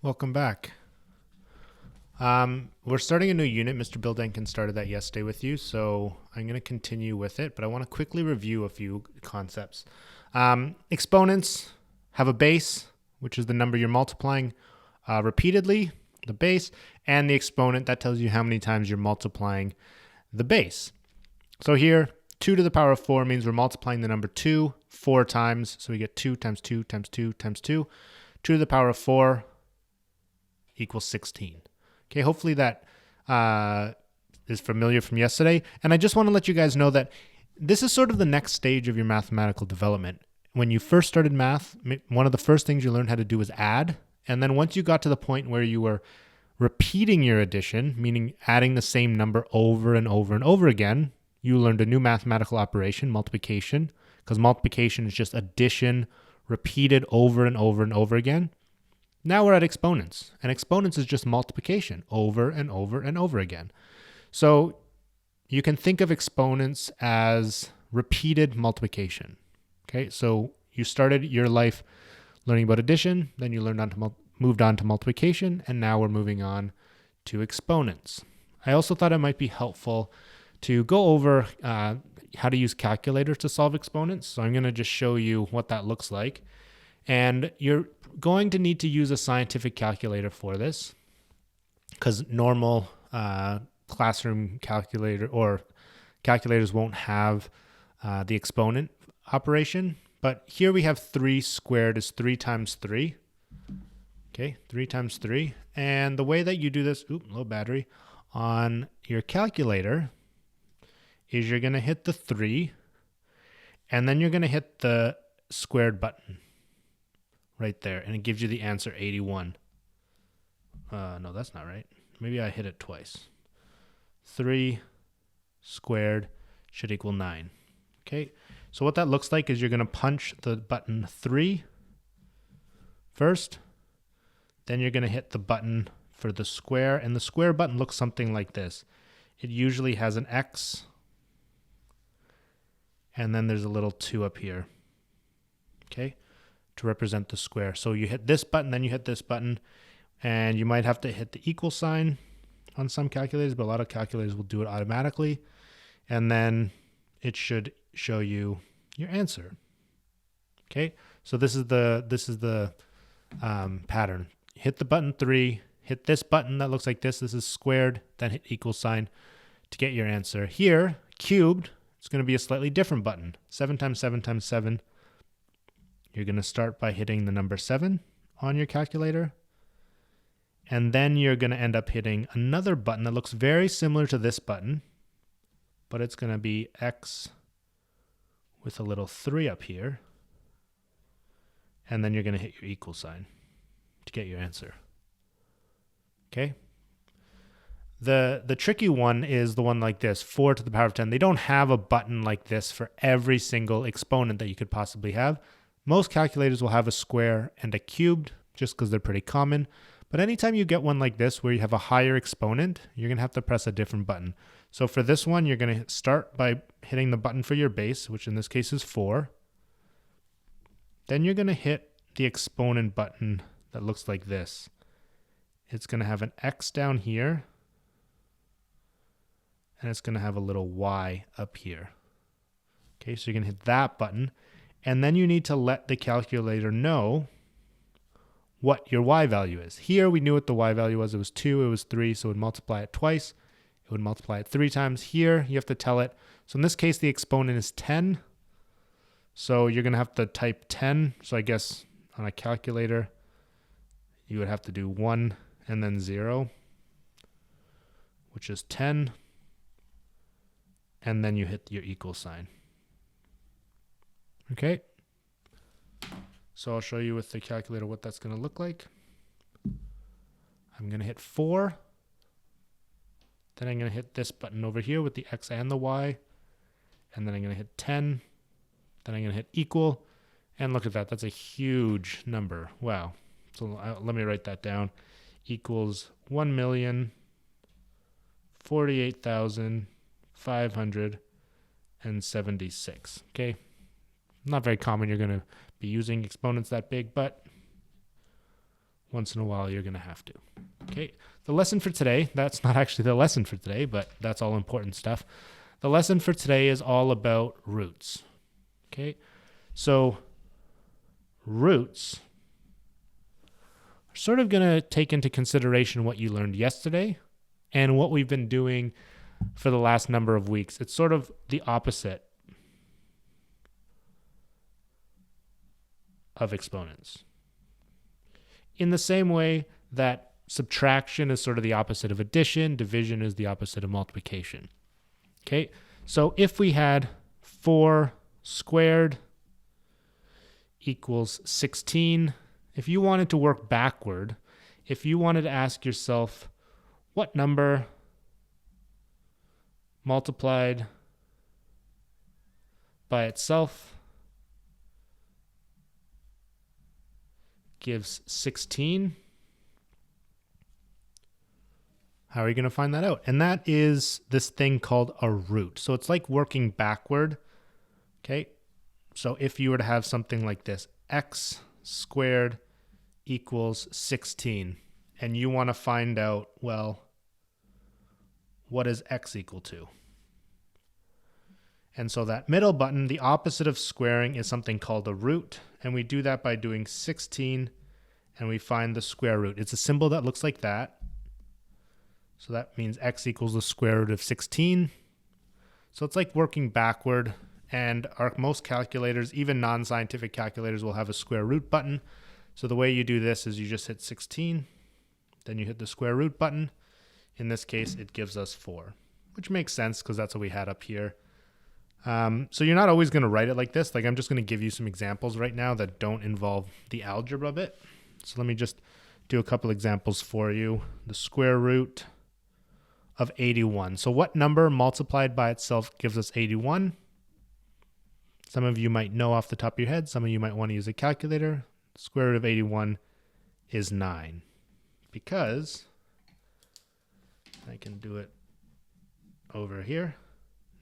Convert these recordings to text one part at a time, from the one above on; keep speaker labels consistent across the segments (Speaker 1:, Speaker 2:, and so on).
Speaker 1: Welcome back. We're starting a new unit. Mr. Bill Denkin started that yesterday with you, so I'm going to continue with it, but I want to quickly review a few concepts. Exponents have a base, which is the number you're multiplying repeatedly, the base, and the exponent, that tells you how many times you're multiplying the base. So here, 2 to the power of 4 means we're multiplying the number 2 4 times, so we get 2 times 2 times 2 times 2. 2 to the power of 4 equals 16. Okay, hopefully that is familiar from yesterday. And I just want to let you guys know that this is sort of the next stage of your mathematical development. When you first started math, one of the first things you learned how to do was add. And then once you got to the point where you were repeating your addition, meaning adding the same number over and over and over again, you learned a new mathematical operation, multiplication, because multiplication is just addition repeated over and over and over again. Now we're at exponents, and exponents is just multiplication over and over and over again. So you can think of exponents as repeated multiplication. Okay, so you started your life learning about addition, then you moved on to multiplication, and now we're moving on to exponents. I also thought it might be helpful to go over how to use calculators to solve exponents. So I'm going to just show you what that looks like. And you're going to need to use a scientific calculator for this, because normal classroom calculator or calculators won't have the exponent operation. But here we have 3 squared is 3 times 3. Okay, 3 times 3. And the way that you do this, low battery, on your calculator is you're going to hit the 3, and then you're going to hit the squared button right there, and it gives you the answer 81. No, that's not right. Maybe I hit it twice. 3 squared should equal 9. Okay, so what that looks like is you're going to punch the button 3 first, then you're going to hit the button for the square, and the square button looks something like this. It usually has an X, and then there's a little 2 up here. Okay, to represent the square. So you hit this button, then you hit this button, and you might have to hit the equal sign on some calculators, but a lot of calculators will do it automatically. And then it should show you your answer. Okay, so this is the pattern. Hit the button 3, hit this button that looks like this is squared, then hit equal sign to get your answer. Here, cubed, it's going to be a slightly different button. 7 times 7 times 7. You're going to start by hitting the number 7 on your calculator. And then you're going to end up hitting another button that looks very similar to this button, but it's going to be X with a little 3 up here. And then you're going to hit your equal sign to get your answer. Okay? The tricky one is the one like this, 4 to the power of 10. They don't have a button like this for every single exponent that you could possibly have. Most calculators will have a square and a cubed just because they're pretty common. But anytime you get one like this where you have a higher exponent, you're going to have to press a different button. So for this one, you're going to start by hitting the button for your base, which in this case is 4. Then you're going to hit the exponent button that looks like this. It's going to have an X down here, and it's going to have a little Y up here. Okay, so you're going to hit that button. And then you need to let the calculator know what your Y value is. Here we knew what the Y value was. It was 2, it was 3, so it would multiply it twice. It would multiply it 3 times. Here you have to tell it. So in this case, the exponent is 10. So you're going to have to type 10. So I guess on a calculator, you would have to do 1 and then 0, which is 10. And then you hit your equal sign. Okay, so I'll show you with the calculator what that's going to look like. I'm going to hit 4. Then I'm going to hit this button over here with the X and the Y. And then I'm going to hit 10. Then I'm going to hit equal. And look at that. That's a huge number. Wow. So let me write that down. Equals 1,048,576. Okay. Not very common you're going to be using exponents that big, but once in a while you're going to have to. Okay, the lesson for today, that's not actually the lesson for today, but that's all important stuff. The lesson for today is all about roots. Okay, so roots are sort of going to take into consideration what you learned yesterday and what we've been doing for the last number of weeks. It's sort of the opposite of exponents. In the same way that subtraction is sort of the opposite of addition, division is the opposite of multiplication. Okay, so if we had 4 squared equals 16, if you wanted to work backward, if you wanted to ask yourself what number multiplied by itself gives 16, how are you going to find that out? And that is this thing called a root. So it's like working backward. Okay. So if you were to have something like this, x squared equals 16, and you want to find out, well, what is x equal to? And so that middle button, the opposite of squaring, is something called a root. And we do that by doing 16, and we find the square root. It's a symbol that looks like that. So that means x equals the square root of 16. So it's like working backward, and most calculators, even non-scientific calculators, will have a square root button. So the way you do this is you just hit 16, then you hit the square root button. In this case, it gives us 4, which makes sense because that's what we had up here. So you're not always going to write it like this. Like, I'm just going to give you some examples right now that don't involve the algebra bit. So let me just do a couple examples for you. The square root of 81. So what number multiplied by itself gives us 81? Some of you might know off the top of your head. Some of you might want to use a calculator. The square root of 81 is 9. Because I can do it over here.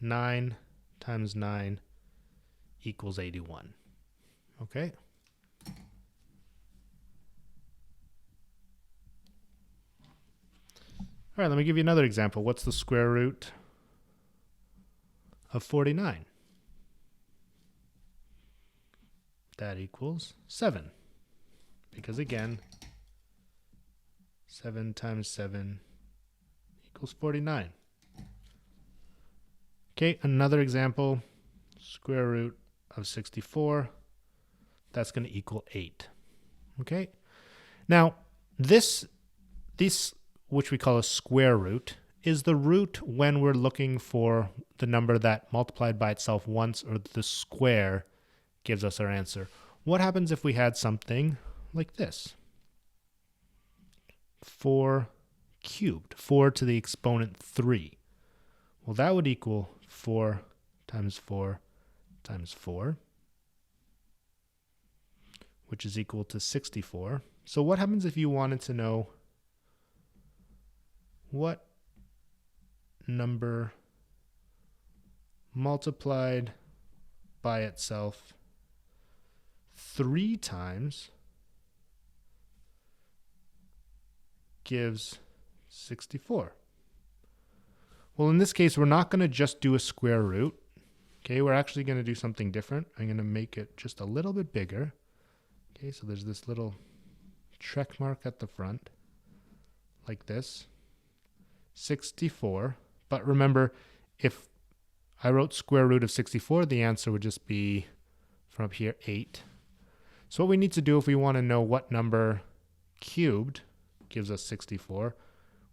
Speaker 1: 9 times 9 equals 81. Okay? All right, let me give you another example. What's the square root of 49? That equals 7. Because again, 7 times 7 equals 49. Okay, another example. Square root of 64. That's going to equal 8. Okay? Now, this which we call a square root, is the root when we're looking for the number that multiplied by itself once, or the square gives us our answer. What happens if we had something like this? 4 cubed, 4 to the exponent 3. Well, that would equal 4 times 4 times 4, which is equal to 64. So what happens if you wanted to know what number multiplied by itself 3 times gives 64? Well, in this case, we're not going to just do a square root. Okay, we're actually going to do something different. I'm going to make it just a little bit bigger. Okay, so there's this little check mark at the front, like this. 64. But remember, if I wrote square root of 64, the answer would just be from up here 8. So what we need to do if we want to know what number cubed gives us 64,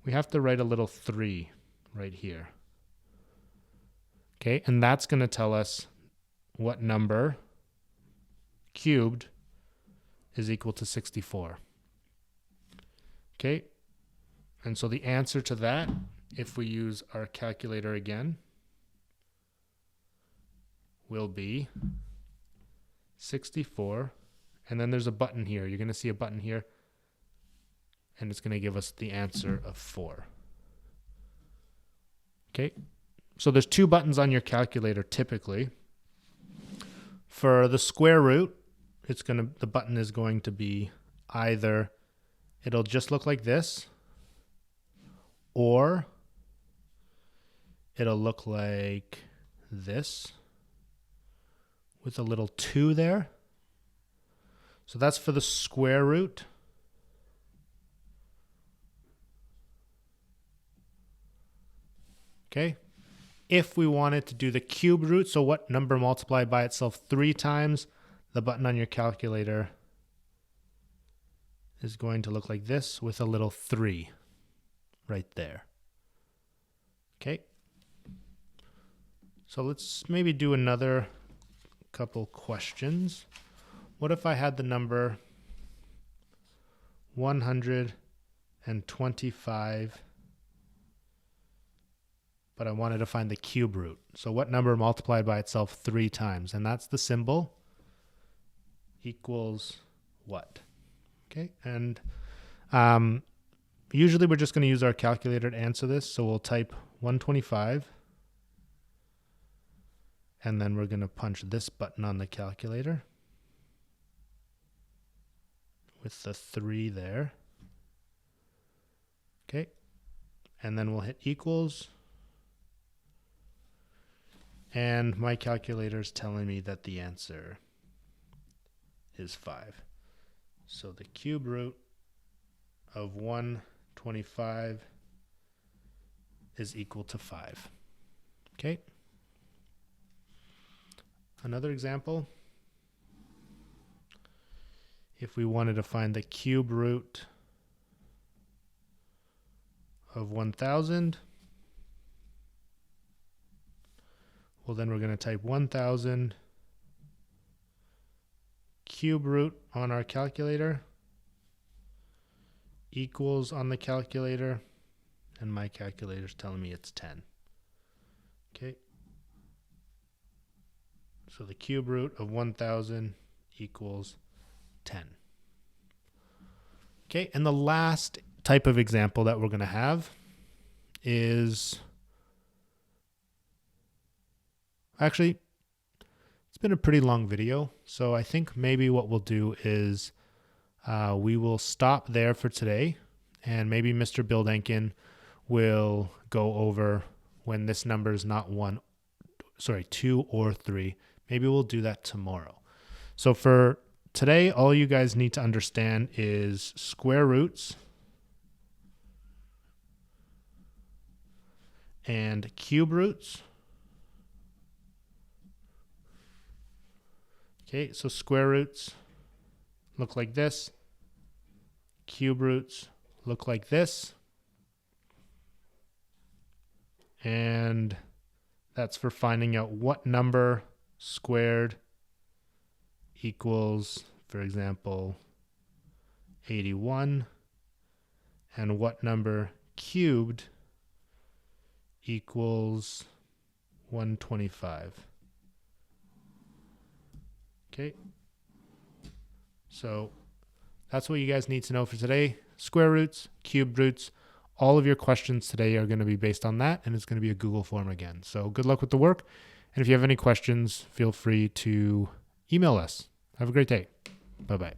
Speaker 1: we have to write a little 3 right here. Okay, and that's going to tell us what number cubed is equal to 64. Okay, and so the answer to that, if we use our calculator again, will be 64. And then there's a button here. You're going to see a button here, and it's going to give us the answer of 4. Okay, so there's 2 buttons on your calculator typically. For the square root, the button is going to be either it'll just look like this, or it'll look like this with a little 2 there. So that's for the square root. Okay. If we wanted to do the cube root, so what number multiplied by itself 3 times, the button on your calculator is going to look like this with a little 3 right there. Okay. So let's maybe do another couple questions. What if I had the number 125, but I wanted to find the cube root? So what number multiplied by itself 3 times? And that's the symbol equals what? Okay, and usually we're just going to use our calculator to answer this. So we'll type 125, and then we're going to punch this button on the calculator with the 3 there. Okay, and then we'll hit equals. And my calculator is telling me that the answer is 5. So the cube root of 125 is equal to 5. Okay. Another example. If we wanted to find the cube root of 1000, well, then we're going to type 1000 cube root on our calculator equals on the calculator, and my calculator is telling me it's 10. Okay. So the cube root of 1000 equals 10. Okay, and the last type of example that we're going to have is, actually, it's been a pretty long video, so I think maybe what we'll do is we will stop there for today, and maybe Mr. Bildenkin will go over when this number is not 2 or 3. Maybe we'll do that tomorrow. So for today, all you guys need to understand is square roots and cube roots. Okay, so square roots look like this. Cube roots look like this. And that's for finding out what number squared equals, for example, 81, and what number cubed equals 125. Okay, so that's what you guys need to know for today. Square roots, cube roots, all of your questions today are going to be based on that, and it's going to be a Google form again. So good luck with the work, and if you have any questions, feel free to email us. Have a great day. Bye-bye.